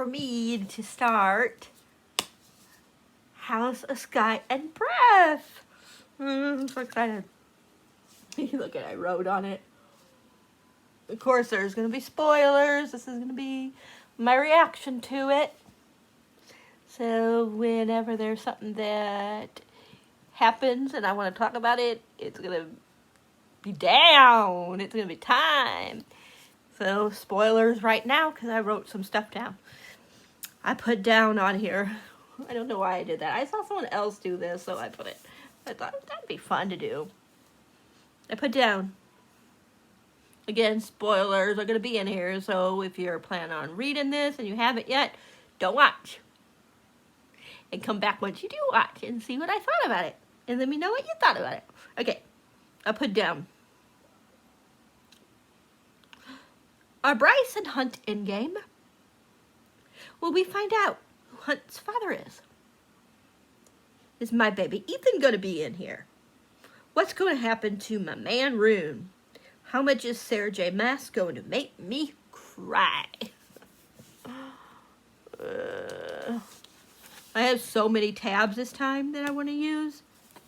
for me to start House of Sky and Breath. I'm so excited. Look at I wrote on it. Of course, there's going to be spoilers. This is going to be my reaction to it. So whenever there's something that happens and I want to talk about it, it's going to be down. It's going to be time. So spoilers right now because I wrote some stuff down. I put down on here. I don't know why I did that. I saw someone else do this, so I put it. I thought that'd be fun to do. I put down. Again, spoilers are going to be in here, so if you're planning on reading this and you haven't yet, don't watch. And come back once you do watch and see what I thought about it. And let me know what you thought about it. Okay, I put down. Are Bryce and Hunt in game? Will we find out who Hunt's father is? Is my baby Ethan going to be in here? What's going to happen to my man Rune? How much is Sarah J. Maas going to make me cry? I have so many tabs this time that I want to use.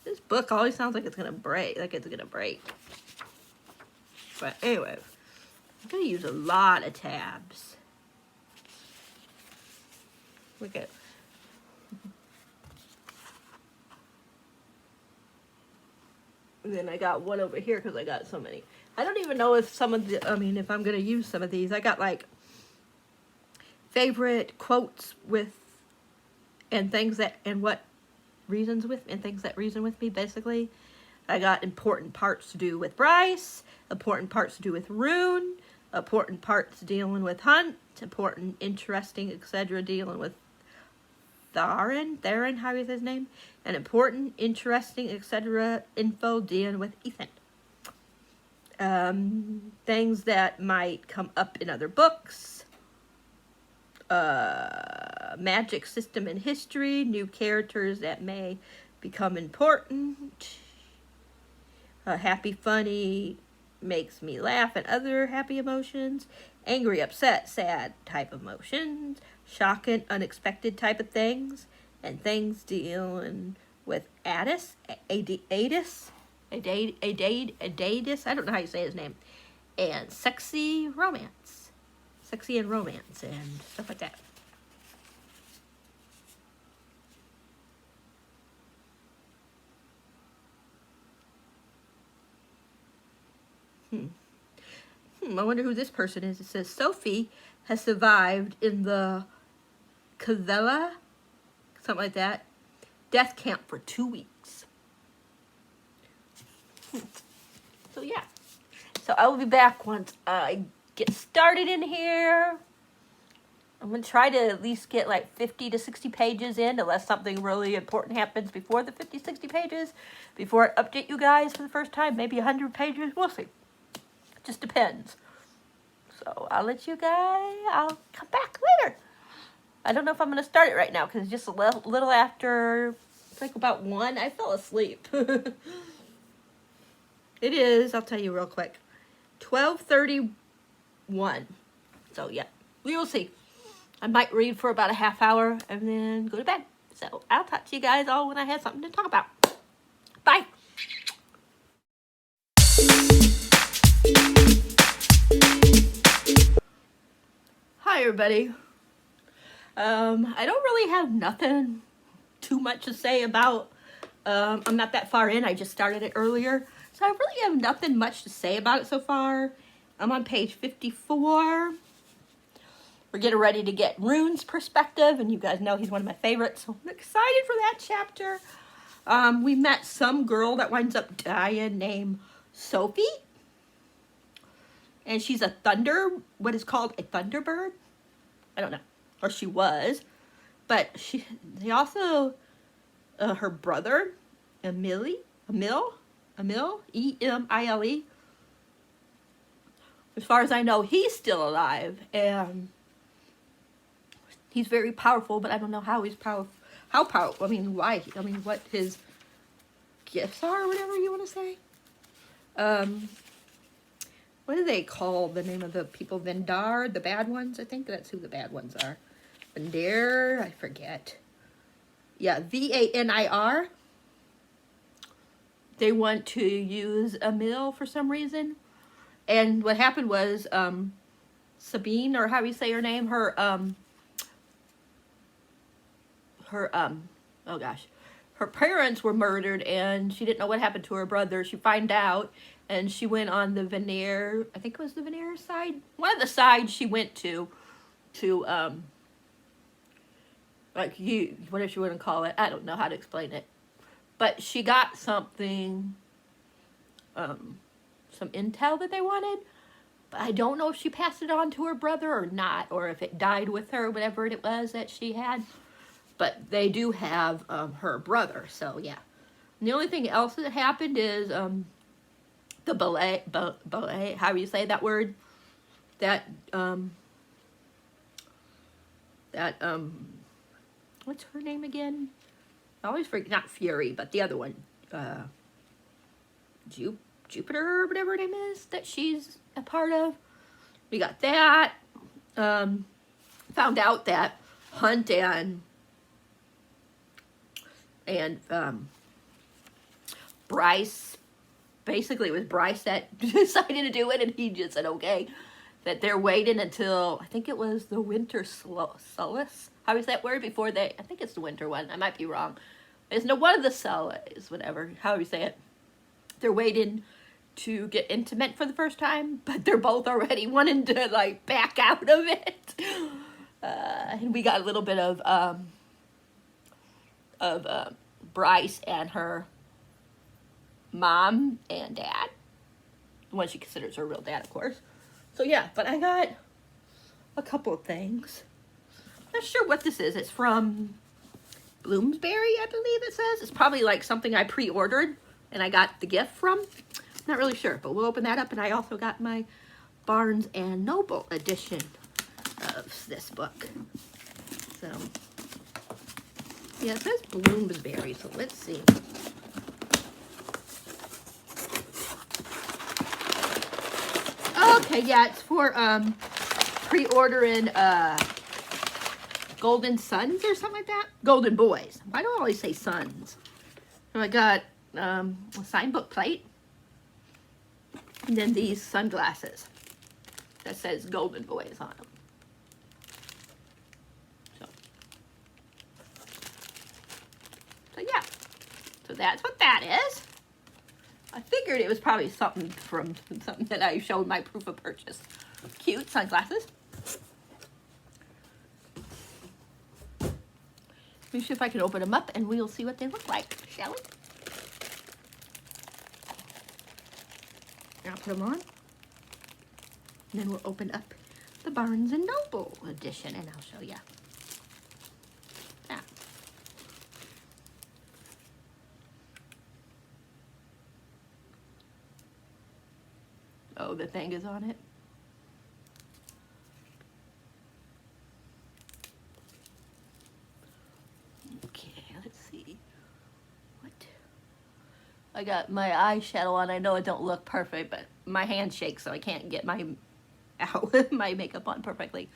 This book always sounds like it's going to break. But anyway, I'm going to use a lot of tabs. Look at. And then I got one over here because I got so many. I don't even know if some of the, if I'm going to use some of these. I got like favorite quotes with, and things that, and what reasons with, and things that reason with me, basically. I got important parts to do with Bryce, important parts to do with Rune, important parts dealing with Hunt, important, interesting, etc. dealing with Theron, how is his name? And important, interesting, etc. info dealing with Ethan. Things that might come up in other books. Magic system and history. New characters that may become important. Happy, funny, makes me laugh, and other happy emotions. Angry, upset, sad type emotions. Shocking, unexpected type of things. And things dealing with Adis, I don't know how you say his name. And sexy and romance and stuff like that. I wonder who this person is. It says Sophie has survived in the Kavella, something like that, death camp for 2 weeks. So yeah. So I will be back once I get started in here. I'm going to try to at least get like 50 to 60 pages in, unless something really important happens before the 50, 60 pages. Before I update you guys for the first time, maybe 100 pages. We'll see. It just depends. So I'll let you guys, I'll come back later. I don't know if I'm going to start it right now because it's just a little after, it's like about 1. I fell asleep. It is, I'll tell you real quick, 12:31. So yeah, we will see. I might read for about a half hour and then go to bed. So I'll talk to you guys all when I have something to talk about. Bye. Hi everybody. I don't really have nothing too much to say about, I'm not that far in, I just started it earlier, so I really have nothing much to say about it so far. I'm on page 54. We're getting ready to get Rune's perspective, and you guys know he's one of my favorites, so I'm excited for that chapter. We met some girl that winds up dying named Sophie, and she's what is called a thunderbird. I don't know. Or she was, but they also, her brother, Emile, E-M-I-L-E, as far as I know, he's still alive, and he's very powerful, but I don't know how he's powerful, why, what his gifts are, or whatever you want to say. What do they call the name of the people? Vendar, the bad ones? I think that's who the bad ones are. Vanir, I forget. Yeah, VANIR. They want to use a mill for some reason. And what happened was, Sabine, or how you say her name, oh gosh, her parents were murdered, and she didn't know what happened to her brother. She found out, and she went on the Vanir, I think it was the Vanir side, one of the sides she went to, like, whatever you want to call it, I don't know how to explain it, but she got something, some intel that they wanted, but I don't know if she passed it on to her brother or not, or if it died with her, whatever it was that she had. But they do have her brother, so yeah. And the only thing else that happened is the ballet, how do you say that word? That, what's her name again? I always forget, not Fury, but the other one. Jupiter, or whatever her name is, that she's a part of. We got that. Found out that Hunt and Bryce, basically it was Bryce that decided to do it, and he just said okay. That they're waiting until, I think it was the winter solace. How is that word before they, I think it's the winter one. I might be wrong. It's no one of the solace, whatever, how do you say it? They're waiting to get intimate for the first time, but they're both already wanting to like back out of it. And we got a little bit of Bryce and her mom and dad, the one she considers her real dad, of course. So yeah, but I got a couple of things. Not sure what this is. It's from Bloomsbury, I believe it says. It's probably like something I pre-ordered and I got the gift from. Not really sure, but we'll open that up. And I also got my Barnes and Noble edition of this book. So yeah, it says Bloomsbury, so let's see. Okay, yeah, it's for pre-ordering Golden Sons or something like that. Golden Boys. Why do I always say sons? So I got a signed book plate. And then these sunglasses that says Golden Boys on them. So yeah. So that's what that is. I figured it was probably something from something that I showed my proof of purchase. Cute sunglasses. Let me see if I can open them up and we'll see what they look like, shall we? I'll put them on. And then we'll open up the Barnes & Noble edition and I'll show you. That. Oh, the thing is on it. Okay, let's see. What? I got my eyeshadow on. I know it don't look perfect, but my hand shakes, so I can't get my my makeup on perfectly.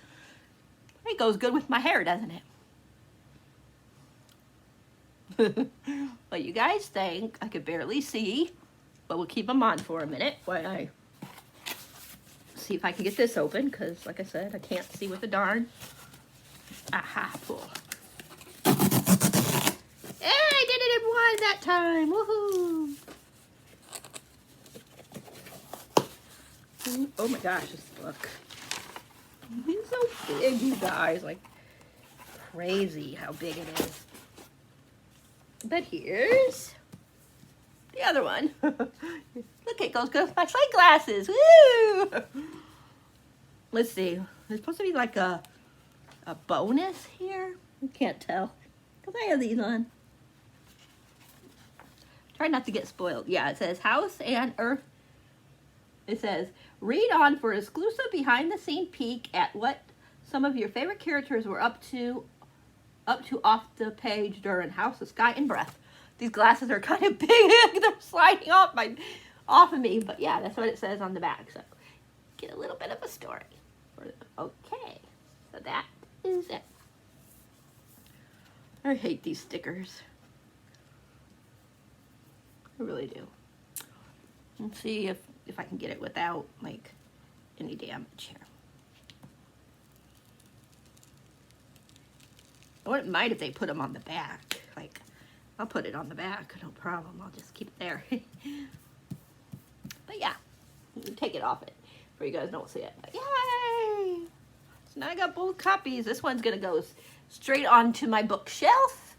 It goes good with my hair, doesn't it? What you guys think? I could barely see, but we'll keep them on for a minute while I see if I can get this open, because like I said, I can't see with the darn. Aha, pull. Hey, I did it in one that time. Woohoo! Oh my gosh, this book. It's so big, you guys. Like, crazy how big it is. But here's the other one. Look, it goes good with my sunglasses. Woo! Let's see. There's supposed to be like a bonus here. I can't tell because I have these on. Try not to get spoiled. Yeah, it says House and Earth. It says, read on for exclusive behind-the-scene peek at what some of your favorite characters were up to off the page during House of Sky and Breath. These glasses are kind of big. They're sliding off of me. But yeah, that's what it says on the back. So get a little bit of a story. Okay. So that is it. I hate these stickers. I really do. Let's see if I can get it without like any damage here. I wouldn't mind if they put them on the back. Like, I'll put it on the back, no problem. I'll just keep it there. But yeah, take it off it for you guys don't see it. But yay! So now I got both copies. This one's gonna go straight onto my bookshelf,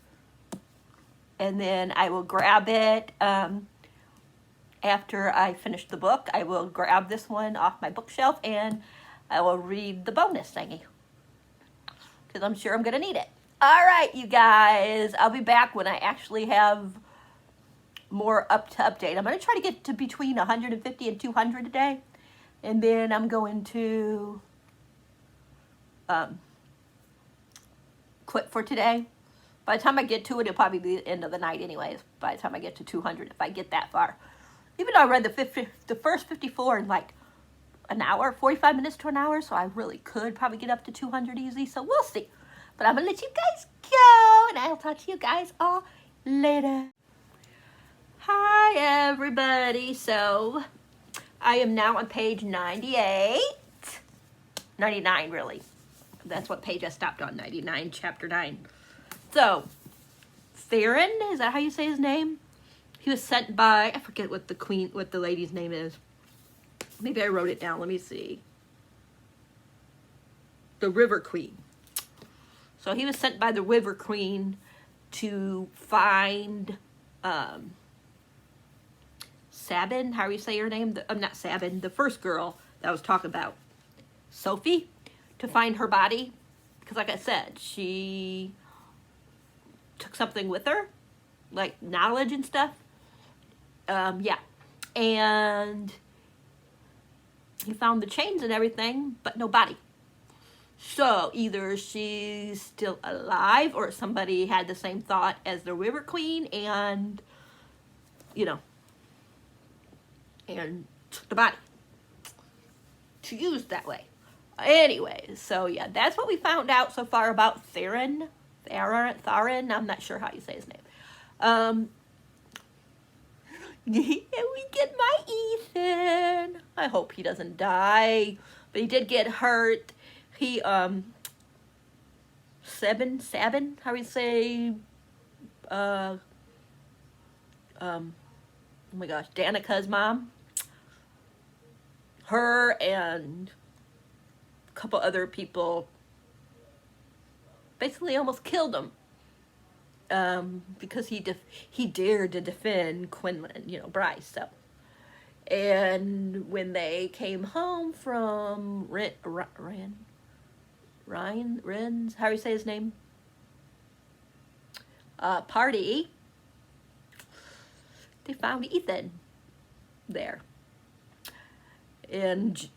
and then I will grab it after I finish the book. I will grab this one off my bookshelf and I will read the bonus thingy, because I'm sure I'm gonna need it. All right, you guys, I'll be back when I actually have more up to update. I'm going to try to get to between 150 and 200 a day, and then I'm going to quit for today. By the time I get to it, it'll probably be the end of the night anyways, by the time I get to 200, if I get that far. Even though I read the first 54 in like an hour, 45 minutes to an hour, so I really could probably get up to 200 easy, so we'll see. But I'm going to let you guys go, and I'll talk to you guys all later. Hi, everybody. So, I am now on page 98. 99, really. That's what page I stopped on, 99, chapter 9. So, Theron, is that how you say his name? He was sent by, I forget what the lady's name is. Maybe I wrote it down. Let me see. The River Queen. So he was sent by the River Queen to find Sabin, how do you say her name? Not Sabin, the first girl that I was talking about, Sophie, to find her body. Because like I said, she took something with her, like knowledge and stuff. Yeah. And he found the chains and everything, but no body. So either she's still alive or somebody had the same thought as the River Queen and, you know, and took the body to use that way. Anyway, so yeah, that's what we found out so far about Theron. Theron, I'm not sure how you say his name. And we get my Ethan. I hope he doesn't die, but he did get hurt. He, Sabin, how do you say, oh my gosh, Danica's mom, her and a couple other people basically almost killed him, because he dared to defend Quinlan, you know, Bryce, so. And when they came home from Ren's, how do you say his name? Party. They found Ethan there. And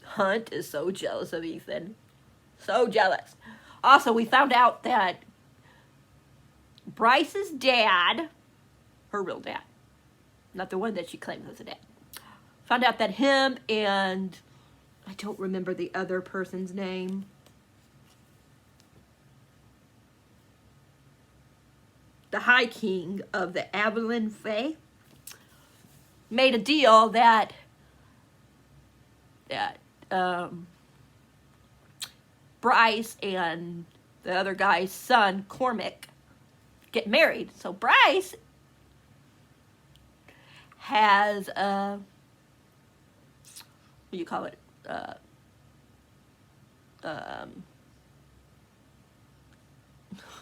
Hunt is so jealous of Ethan. So jealous. Also, we found out that Bryce's dad, her real dad, not the one that she claims was a dad, found out that him and, I don't remember the other person's name, the High King of the Avalon Fae, made a deal that Bryce and the other guy's son, Cormac, get married. So Bryce has what do you call it?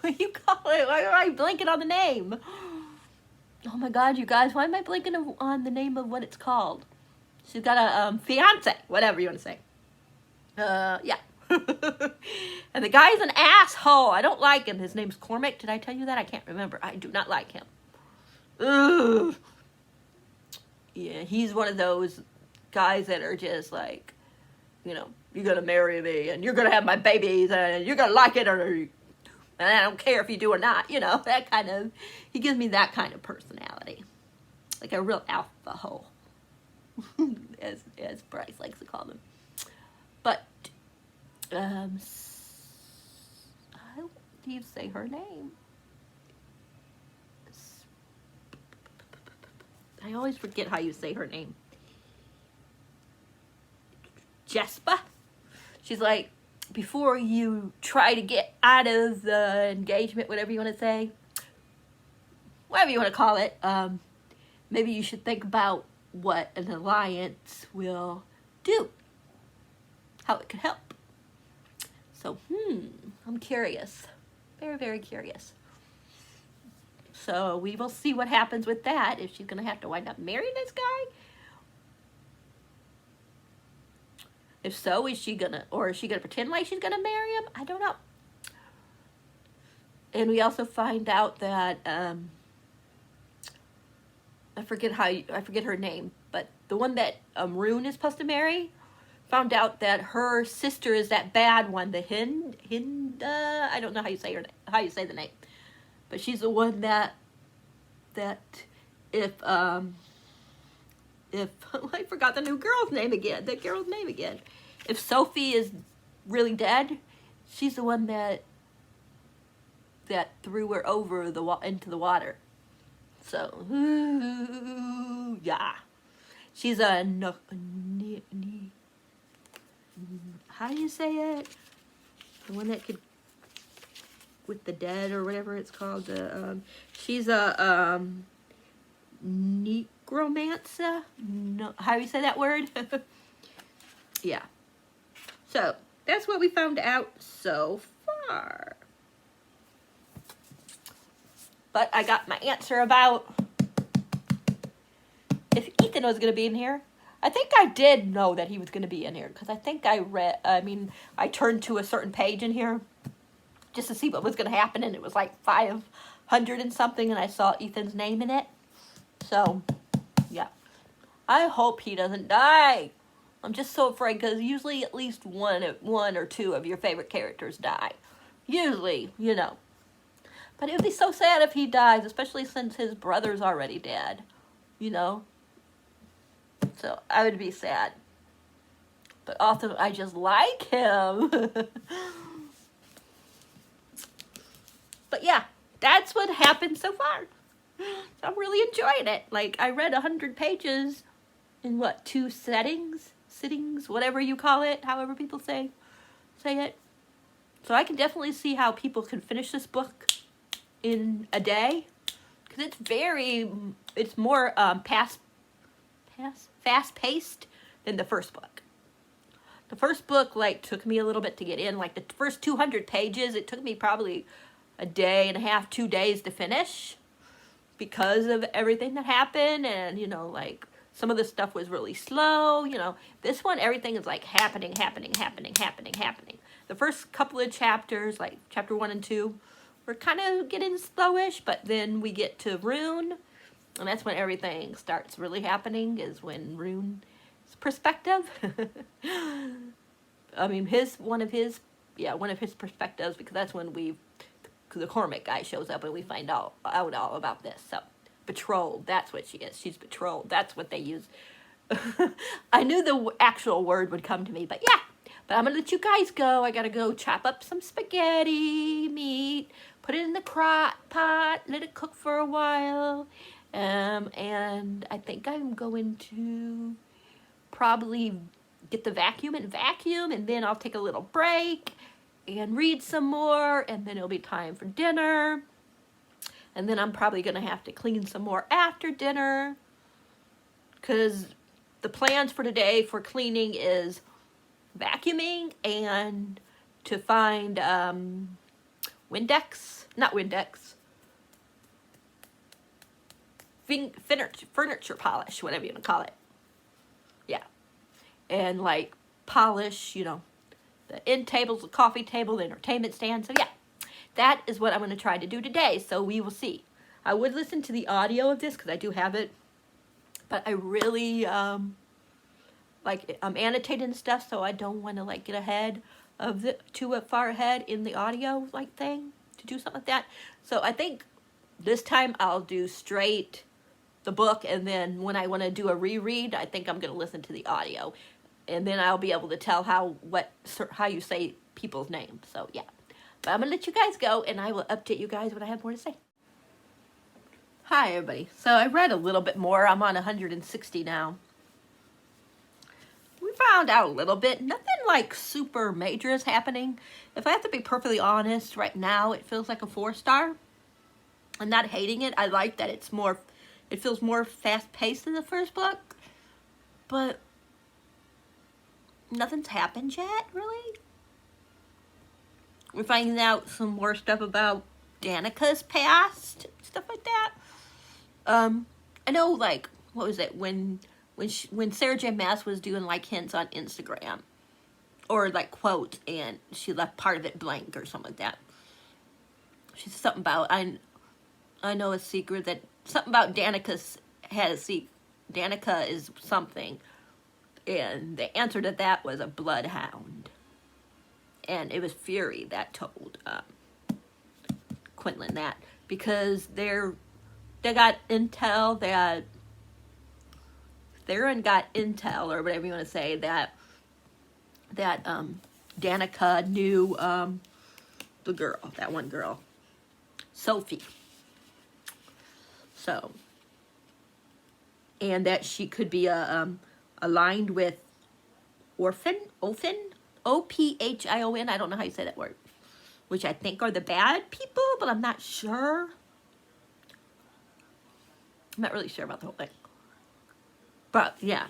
What do you call it? Why am I blanking on the name? Oh my God, you guys, why am I blanking on the name of what it's called? She's got a fiance, whatever you want to say. Yeah. And the guy's an asshole. I don't like him. His name's Cormac. Did I tell you that? I can't remember. I do not like him. Ugh. Yeah, he's one of those guys that are just like, you know, you're going to marry me and you're going to have my babies and you're going to like it and I don't care if you do or not, you know, that kind of, he gives me that kind of personality. Like a real alpha hole, as Bryce likes to call them. But, how do you say her name? I always forget how you say her name. Jespa. She's like, before you try to get out of the engagement, whatever you want to say, whatever you want to call it, maybe you should think about what an alliance will do, how it could help. So, I'm curious. Very, very curious. So we will see what happens with that, if she's going to have to wind up marrying this guy. If so, is she going to pretend like she's going to marry him? I don't know. And we also find out that, I forget her name, but the one that Rune is supposed to marry, found out that her sister is that bad one, the Hinda. I don't know how you say the name, but she's the one that if I forgot the girl's name again. If Sophie is really dead, she's the one that threw her over into the water. So yeah, she's a how do you say it? The one that could, with the dead or whatever it's called. She's a necromancer. No, how do you say that word? Yeah. So that's what we found out so far. But I got my answer about if Ethan was going to be in here. I think I did know that he was going to be in here, because I think I turned to a certain page in here just to see what was going to happen, and it was like 500 and something, and I saw Ethan's name in it. So, yeah. I hope he doesn't die. I'm just so afraid, because usually at least one or two of your favorite characters die. Usually, you know. But it would be so sad if he dies, especially since his brother's already dead, you know. So I would be sad. But also, I just like him. But yeah, that's what happened so far. I'm really enjoying it. Like, I read 100 pages in 2 sittings, whatever you call it, however people say it. So I can definitely see how people can finish this book in a day, because it's more fast-paced than the first book. The first book, took me a little bit to get in. Like, the first 200 pages, it took me probably a day and a half, 2 days to finish, because of everything that happened, and, some of the stuff was really slow, This one, everything is, happening. The first couple of chapters, chapter 1 and 2, we're kind of getting slowish, but then we get to Rune, and that's when everything starts really happening, is when Rune's perspective. I mean, one of his perspectives, because that's when the Cormac guy shows up and we find out all about this. So, betrothed, that's what she is. She's betrothed. That's what they use. I knew the actual word would come to me, but yeah. But I'm going to let you guys go. I got to go chop up some spaghetti meat, put it in the crock pot, let it cook for a while. And I think I'm going to probably get the vacuum, and then I'll take a little break and read some more, and then it'll be time for dinner. And then I'm probably going to have to clean some more after dinner, because the plans for today for cleaning is vacuuming and to find furniture polish, whatever you want to call it. Yeah. And polish, the end tables, the coffee table, the entertainment stand. So yeah, that is what I'm going to try to do today. So we will see. I would listen to the audio of this, because I do have it, but I really I'm annotating stuff, so I don't want to get ahead of too far ahead in the audio thing to do something like that. So I think this time I'll do straight the book, and then when I want to do a reread, I think I'm going to listen to the audio, and then I'll be able to tell how you say people's names. So yeah, but I'm going to let you guys go, and I will update you guys when I have more to say. Hi, everybody. So I read a little bit more. I'm on 160 now. We found out a little bit. Nothing like super major is happening. If I have to be perfectly honest, right now it feels like a 4-star. I'm not hating it. I like that it feels more fast-paced than the first book. But nothing's happened yet, really. We're finding out some more stuff about Danica's past, stuff like that. I know, like, what was it, when Sarah J. Maas was doing, like, hints on Instagram, or, like, quotes, and she left part of it blank, or something like that. She said something about, I know a secret that, something about Danica's had a secret. Danica is something, and the answer to that was a bloodhound. And it was Fury that told Quinlan that, because they got intel that Theron got intel, or whatever you want to say, that Danica knew the girl, that one girl, Sophie. So, and that she could be aligned with Ophion, Ophion. I don't know how you say that word, which I think are the bad people, but I'm not sure. I'm not really sure about the whole thing. But, yeah.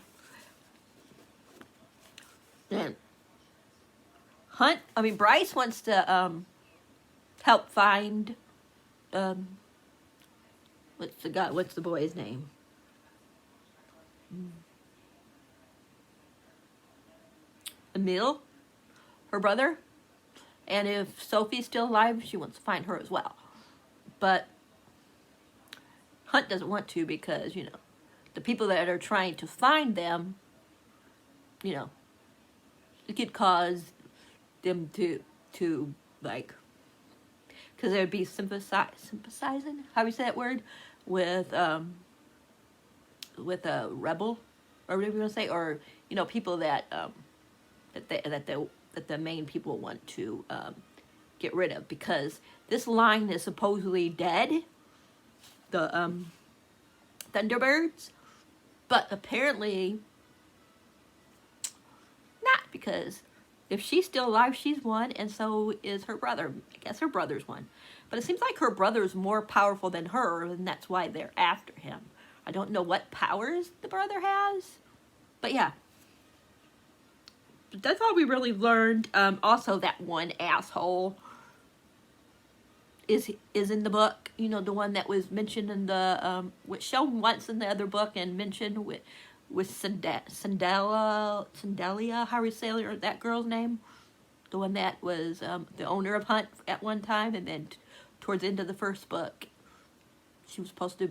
And Bryce wants to help find, what's the boy's name? Emil, her brother. And if Sophie's still alive, she wants to find her as well. But Hunt doesn't want to, because, you know, the people that are trying to find them, you know, it could cause them to like, because they would be sympathizing, how do you say that word, with a rebel, or whatever you want to say, or, you know, people that that the main people want to get rid of, because this line is supposedly dead, the Thunderbirds, but apparently not, because if she's still alive, she's one, and so is her brother. I guess her brother's one. But it seems like her brother's more powerful than her, and that's why they're after him. I don't know what powers the brother has, but yeah. But that's all we really learned. Also, that one asshole is in the book. You know, the one that was mentioned in the, was shown once in the other book and mentioned with Sandelia, how we say that girl's name? The one that was the owner of Hunt at one time, and then towards the end of the first book, she was supposed to,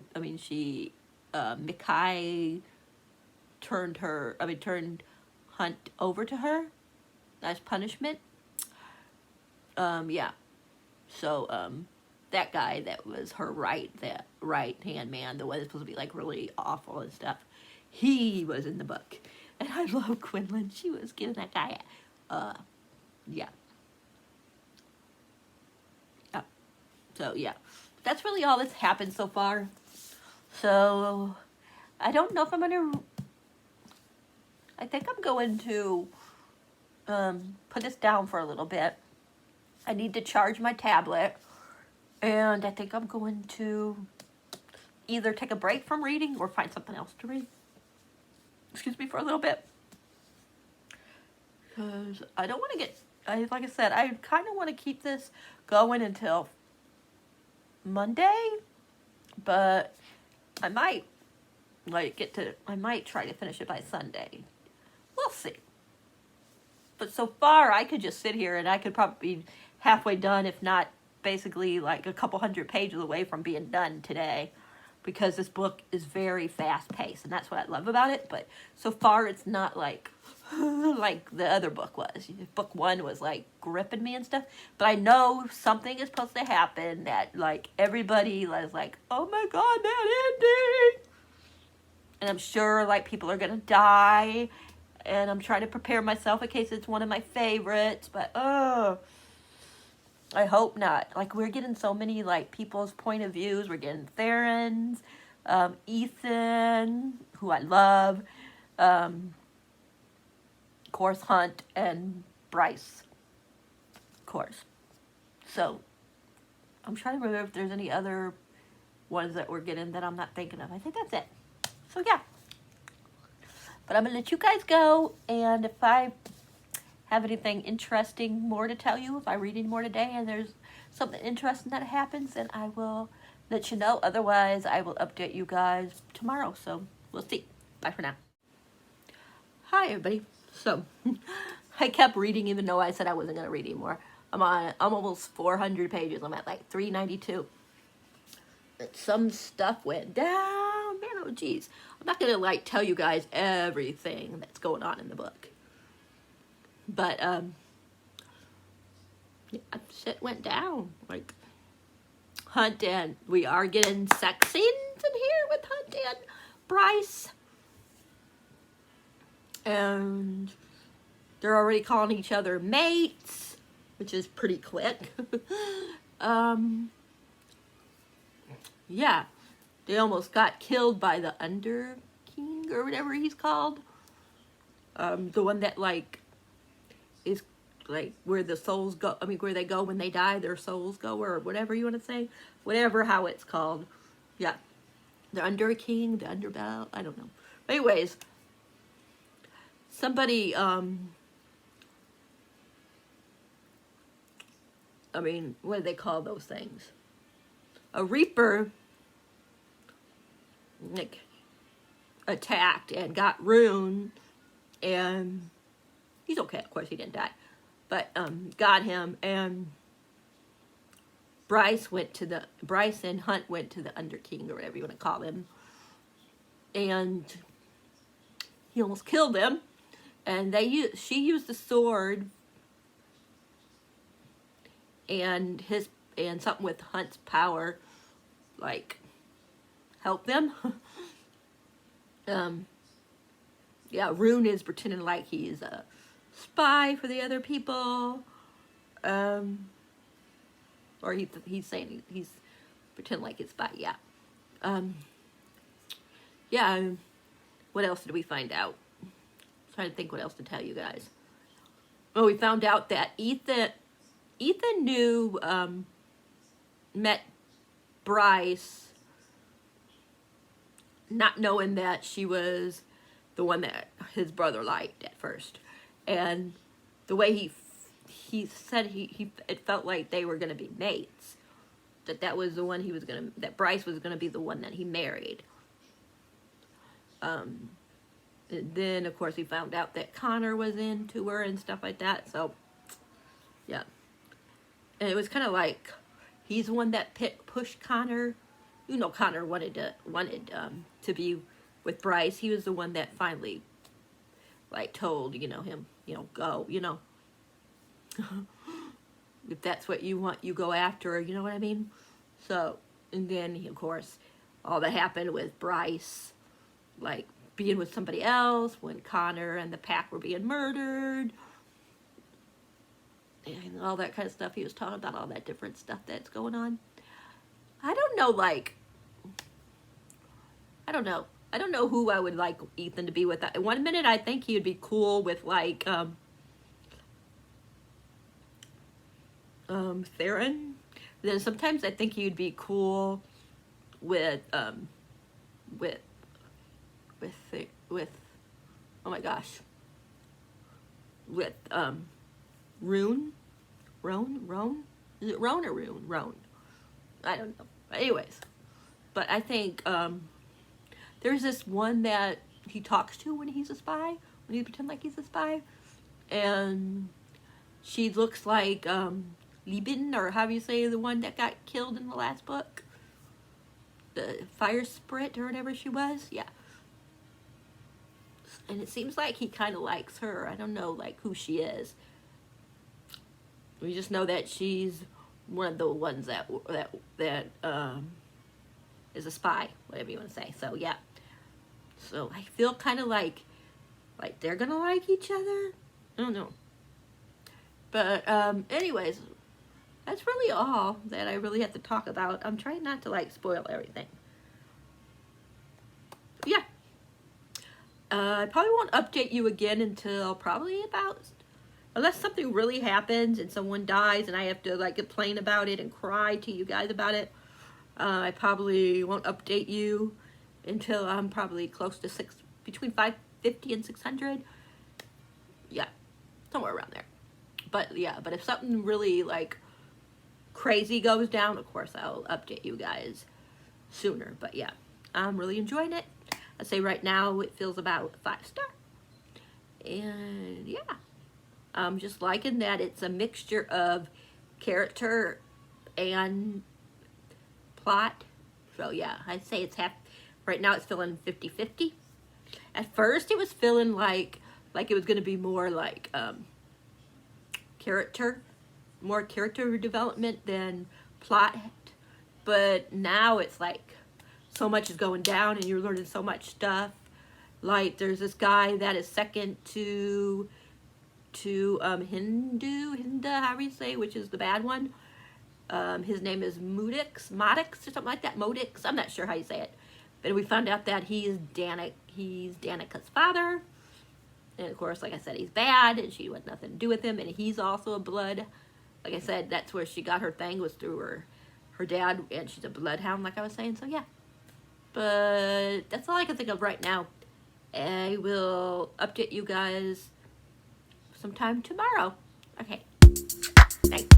Mikai turned Hunt over to her as punishment. Yeah. So, that guy that was her right-hand man, the one that's supposed to be, like, really awful and stuff, he was in the book. And I love Quinlan. She was giving that guy, yeah. So, yeah. That's really all that's happened so far. So, I don't know if I'm going to... I think I'm going to put this down for a little bit. I need to charge my tablet. And I think I'm going to either take a break from reading or find something else to read. Excuse me for a little bit. Because I don't want to get... like I said, I kind of want to keep this going until Monday. But I might I might try to finish it by Sunday. We'll see. But so far, I could just sit here and I could probably be halfway done, if not basically like a couple hundred pages away from being done today, because this book is very fast-paced, and that's what I love about it. But so far, it's not like like the other book was. Book one was like gripping me and stuff. But I know something is supposed to happen that like everybody was like, oh my god, that ending! And I'm sure like people are gonna die. And I'm trying to prepare myself in case it's one of my favorites. But, I hope not. Like, we're getting so many, like, people's point of views. We're getting Theron's, Ethan, who I love, of course, Hunt, and Bryce, of course. So, I'm trying to remember if there's any other ones that we're getting that I'm not thinking of. I think that's it. So, yeah. But I'm going to let you guys go, and if I have anything interesting more to tell you, if I read any more today and there's something interesting that happens, then I will let you know. Otherwise, I will update you guys tomorrow. So we'll see. Bye for now. Hi, everybody. So I kept reading even though I said I wasn't going to read anymore. I'm almost 400 pages. I'm at like 392. But some stuff went down. Man, oh geez. I'm not going to like tell you guys everything that's going on in the book. But yeah, shit went down. Like, Hunt, and we are getting sex scenes in here with Hunt and Bryce. And they're already calling each other mates, which is pretty quick. Yeah, they almost got killed by the Under King or whatever he's called. The one that like is like where the souls go. I mean, where they go when they die, their souls go, or whatever you want to say, whatever how it's called. Yeah, the Under King, the Underbell. I don't know. But anyways, somebody. I mean, what do they call those things? A Reaper, like, attacked and got Rune, and he's okay. Of course, he didn't die, but got him. And Bryce and Hunt went to the Under King or whatever you want to call him, and he almost killed them. And she used the sword, and something with Hunt's power, like, help them. Yeah, Rune is pretending like he's a spy for the other people, or he's saying he's pretending like he's a spy. Yeah, yeah. What else did we find out? I'm trying to think what else to tell you guys. Oh, we found out that Ethan knew, met Bryce, not knowing that she was the one that his brother liked at first. And the way he said it felt like they were going to be mates. That was the one that Bryce was going to be the one that he married. And then, of course, he found out that Connor was into her and stuff like that. So, yeah. And it was kind of like he's the one that pushed Connor. You know, Connor wanted to be with Bryce. He was the one that finally, like, told, him, go, if that's what you want, you go after her, you know what I mean? So, and then, of course, all that happened with Bryce, like, being with somebody else when Connor and the pack were being murdered. And all that kind of stuff. He was talking about all that different stuff that's going on. I don't know, like, I don't know who I would like Ethan to be with. One minute I think he would be cool with, like, Theron. Then sometimes I think he would be cool with oh my gosh, with Rune. Roan? Is it Roan or Rune? Roan. I don't know. Anyways, but I think there's this one that he talks to when he's a spy, when he pretends like he's a spy, and she looks like Liebin, or how do you say the one that got killed in the last book? The fire spirit or whatever she was? Yeah. And it seems like he kind of likes her. I don't know, like, who she is. We just know that she's one of the ones that is a spy, whatever you want to say. So, yeah. So, I feel kind of like they're going to like each other. I don't know. But, anyways, that's really all that I really have to talk about. I'm trying not to like spoil everything. Yeah. I probably won't update you again until probably about, unless something really happens and someone dies and I have to like complain about it and cry to you guys about it. I probably won't update you until I'm probably close to between 550 and 600. Yeah, somewhere around there. But yeah, but if something really like crazy goes down, of course I'll update you guys sooner. But yeah, I'm really enjoying it. I'd say right now it feels about 5-star. And yeah, I'm just liking that it's a mixture of character and plot. So yeah, I'd say it's half. Right now it's feeling 50-50. At first it was feeling like it was going to be more like more character development than plot. But now it's like so much is going down and you're learning so much stuff. Like there's this guy that is second to Hinda, however you say, which is the bad one. His name is Modix or something like that. Modix, I'm not sure how you say it. But we found out that he's Danica's father. And of course, like I said, he's bad and she had nothing to do with him. And he's also a blood. Like I said, that's where she got her thing, was through her dad. And she's a bloodhound, like I was saying. So yeah. But that's all I can think of right now. I will update you guys sometime tomorrow. Okay. Thanks.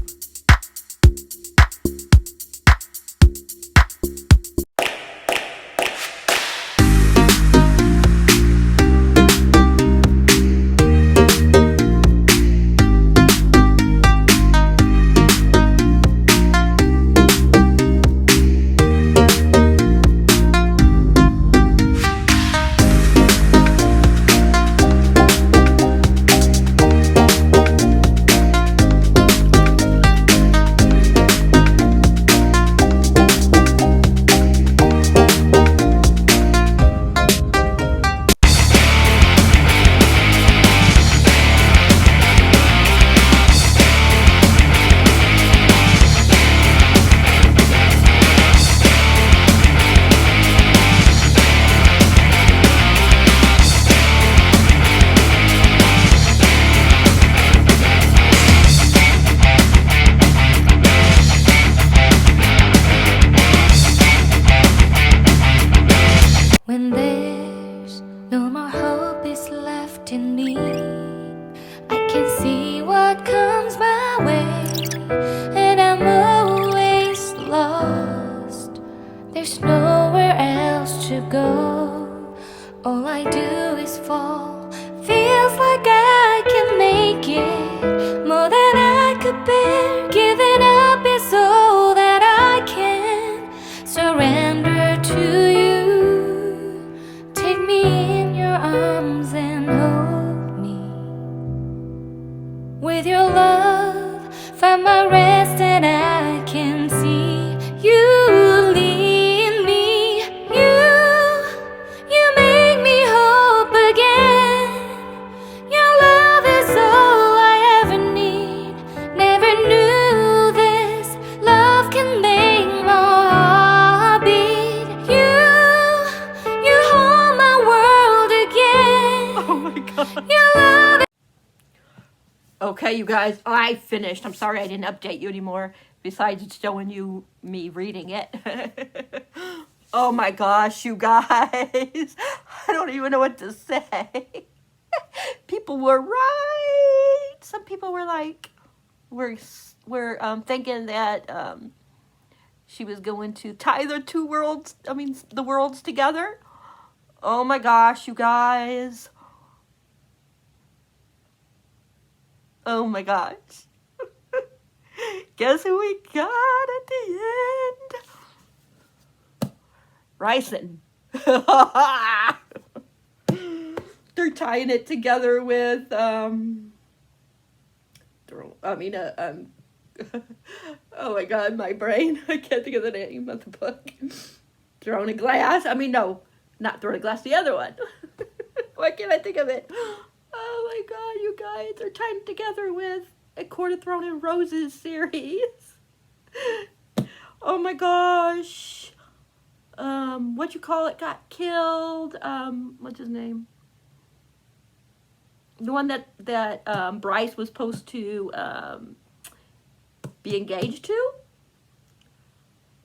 When there's no more hope is left in me, I can see what comes my way, and I'm always lost. There's nowhere else to go. All I do is fall. Feels like I can make it more than I could bear. Giving up is all that I can surrender to you. Take me in your arms and hold me. With your love, find my rest and I can see you lead me. You make me hope again. Your love is all I ever need. Never knew this love can make my heart beat. You hold my world again. Oh my god. Your love. Okay, you guys, I finished. I'm sorry I didn't update you anymore, besides showing you me reading it. Oh my gosh, you guys. I don't even know what to say. People were right. Some people were like, were thinking that she was going to tie the the worlds together. Oh my gosh, you guys. Oh my gosh. Guess who we got at the end? Ryson. They're tying it together with, oh my god, my brain. I can't think of the name of the book. Throne of Glass. No, not Throne of Glass, the other one. Why can't I think of it? Oh my god, you guys are tying it together with A Court of Thorn and Roses series. Oh my gosh. What you call it got killed. What's his name? The one that Bryce was supposed to be engaged to.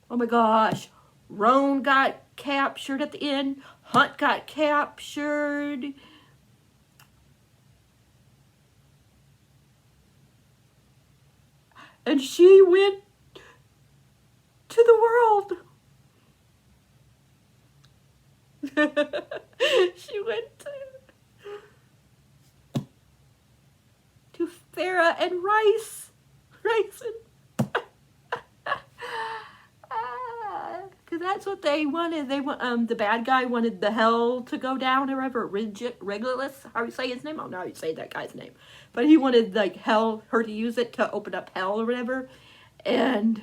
Oh my gosh. Roan got captured at the end. Hunt got captured. And she went to the world. She went to Farrah and Rice. Because that's what they wanted. They want the bad guy wanted the hell to go down or whatever. Regulus, how you say his name? I don't know how you say that guy's name, but he wanted like hell, her to use it to open up hell or whatever, and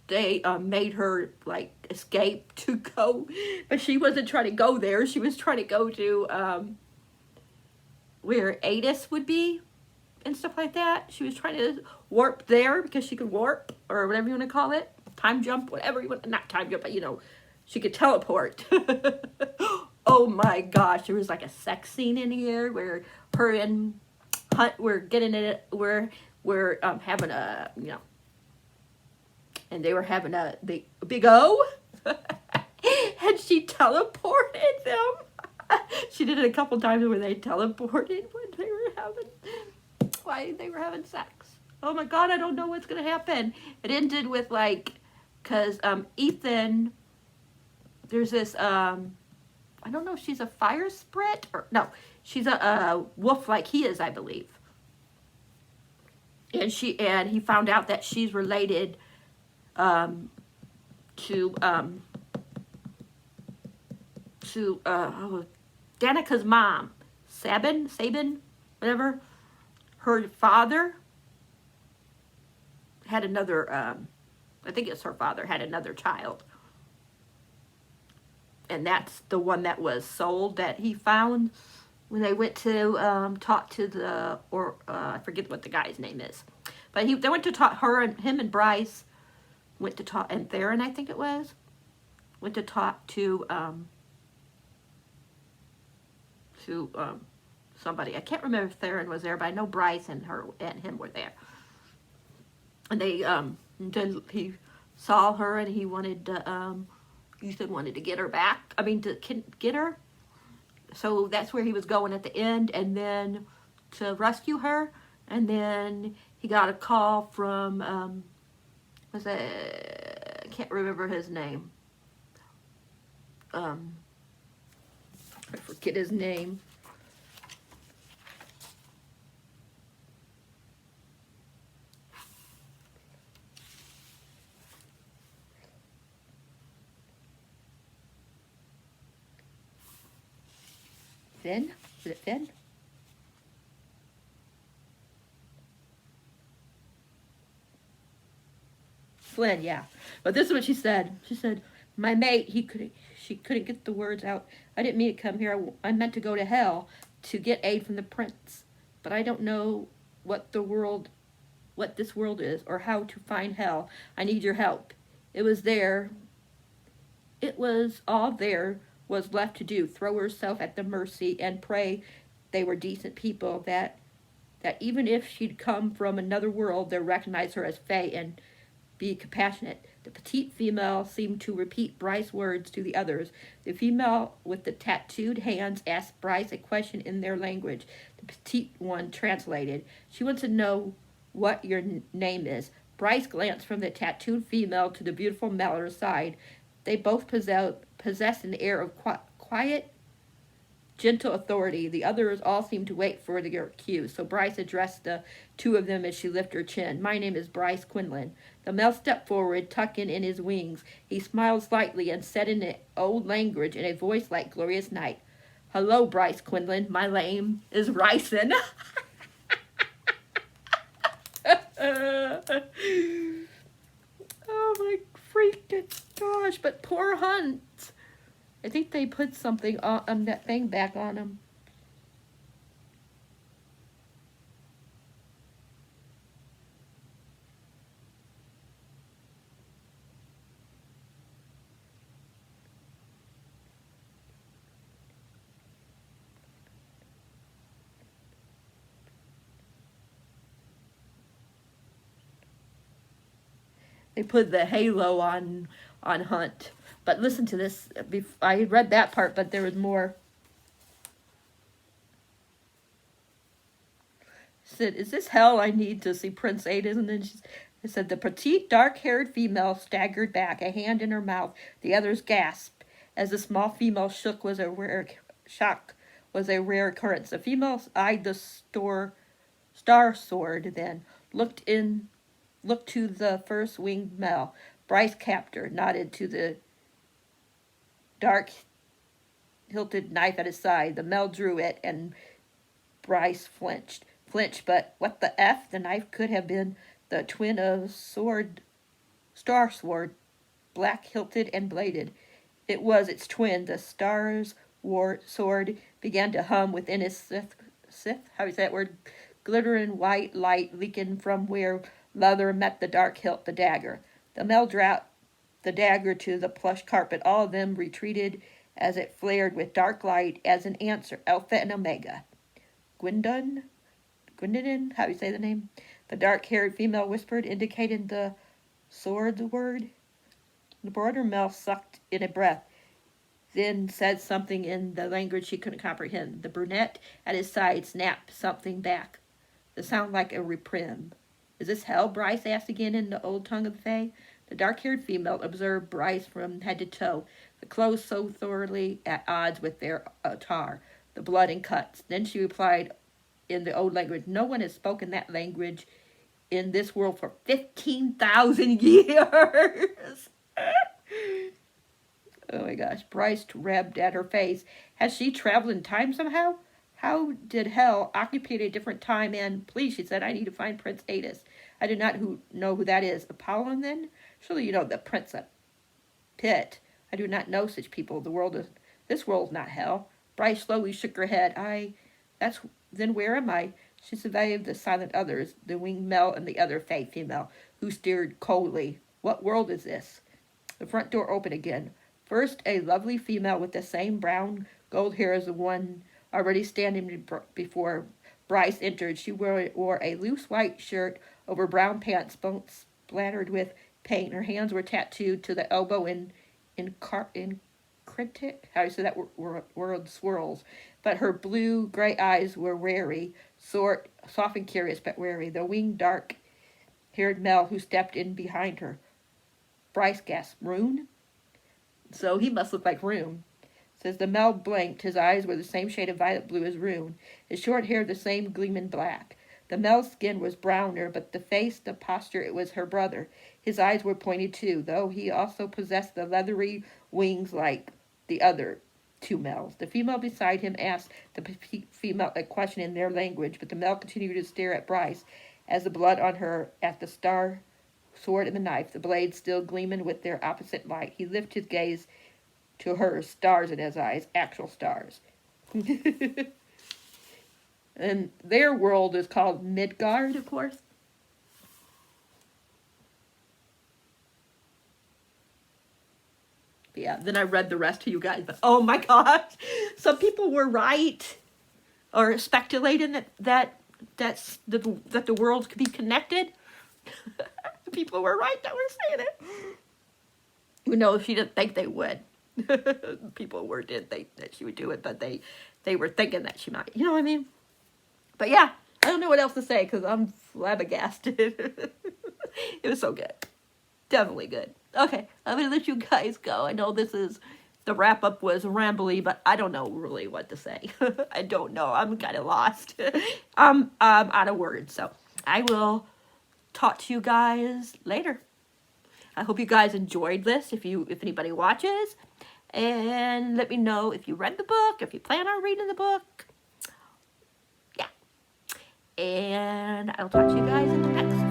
they made her like escape to go, but she wasn't trying to go there. She was trying to go to where Adis would be and stuff like that. She was trying to warp there because she could warp, or whatever you want to call it. Time jump, whatever you want. Not time jump, but you know, she could teleport. Oh my gosh, there was like a sex scene in here where her and Hunt were getting it, we're having a, you know, and they were having a big O. And she teleported them. She did it a couple times where they teleported when they were having sex. Oh my god, I don't know what's gonna happen. It ended with like, cause Ethan, there's this I don't know if she's a fire spirit or no, she's a wolf like he is, I believe. And he found out that she's related to Danica's mom, Sabin, whatever. Her father had another, I think it's her father, had another child. And that's the one that was sold that he found when they went to talk to I forget what the guy's name is. But they went to talk, him and Bryce went to talk, and Theron, I think it was, went to talk to somebody. I can't remember if Theron was there, but I know Bryce and him were there. And he saw her, and he wanted to, Ethan wanted to get her back. I mean, to get her. So that's where he was going at the end, and then to rescue her. And then he got a call from, I can't remember his name. I forget his name. Finn? Is it Finn? Flynn, yeah. But this is what she said. She said, my mate, she couldn't get the words out. I didn't mean to come here. I meant to go to hell to get aid from the prince. But I don't know what this world is, or how to find hell. I need your help. It was all there was left to do. Throw herself at the mercy and pray they were decent people, that even if she'd come from another world, they'd recognize her as Faye and be compassionate. The petite female seemed to repeat Bryce's words to the others. The female with the tattooed hands asked Bryce a question in their language. The petite one translated. She wants to know what your name is. Bryce glanced from the tattooed female to the beautiful male at her side. They both possessed an air of quiet, gentle authority. The others all seemed to wait for their cue, so Bryce addressed the two of them as she lifted her chin. My name is Bryce Quinlan. The male stepped forward, tucking in his wings. He smiled slightly and said in the old language, in a voice like glorious night, Hello, Bryce Quinlan. My name is Ryson. Oh my freaking gosh, but poor Hunt. I think they put something on that thing back on him. They put the halo on Hunt. But listen to this. I read that part, but there was more. Said, "Is this hell? I need to see Prince Aidan." And then it said, "The petite, dark-haired female staggered back, a hand in her mouth. The others gasped as the small female shock was a rare occurrence. The female eyed the star sword, then looked to the first winged male. Bryce captor nodded to the dark hilted knife at his side. The male drew it, and Bryce flinched, but what the F? The knife could have been the twin of star sword, black hilted and bladed. It was its twin. The sword began to hum within his Sith, how do you say that word? Glittering white light leaking from where leather met the dark hilt, the dagger. The male dropped the dagger to the plush carpet. All of them retreated as it flared with dark light as an answer. Alpha and Omega. Gwendolyn, how do you say the name? The dark-haired female whispered, indicating the sword's word. The broader male sucked in a breath, then said something in the language she couldn't comprehend. The brunette at his side snapped something back. The sound like a reprim. "Is this hell?" Bryce asked again in the old tongue of the Fae. The dark-haired female observed Bryce from head to toe, the clothes so thoroughly at odds with their attire, the blood and cuts. Then she replied in the old language, "No one has spoken that language in this world for 15,000 years." Oh my gosh. Bryce rubbed at her face. Has she traveled in time somehow? How did hell occupy a different time? And please, she said, I need to find Prince Aidan. I do not know who that is. Apollon, then? Surely you know the Prince of Pit. I do not know such people. This world is not hell. Bryce slowly shook her head. Then where am I? She surveyed the silent others, the winged male and the other Fae female, who stared coldly. What world is this? The front door opened again. First, a lovely female with the same brown gold hair as the one already standing before Bryce entered. She wore a loose white shirt over brown pants splattered with paint. Her hands were tattooed to the elbow in critic, how do you say that word, swirls. But her blue-gray eyes were wary, soft and curious, but wary. The winged, dark-haired male who stepped in behind her. Bryce gasped, "Rune?" So he must look like Rune. Says the male blinked. His eyes were the same shade of violet blue as Rune. His short hair the same gleaming black. The male's skin was browner, but the face, the posture, it was her brother. His eyes were pointed too, though he also possessed the leathery wings like the other two males. The female beside him asked the female a question in their language, but the male continued to stare at Bryce as the blood on her at the star sword and the knife, the blades still gleaming with their opposite light. He lifted his gaze to her, stars in his eyes, actual stars. And their world is called Midgard, of course. But yeah, then I read the rest to you guys. But oh my gosh, some people were right, or speculating that the worlds could be connected. People were right that were saying it. You know, she didn't think they would. People did think that she would do it, but they were thinking that she might. You know what I mean? But yeah, I don't know what else to say because I'm flabbergasted. It was so good. Definitely good. Okay, I'm going to let you guys go. I know the wrap-up was rambly, but I don't know really what to say. I don't know. I'm kind of lost. I'm out of words, so I will talk to you guys later. I hope you guys enjoyed this, if anybody watches. And let me know if you read the book, if you plan on reading the book. Yeah. And I'll talk to you guys in the next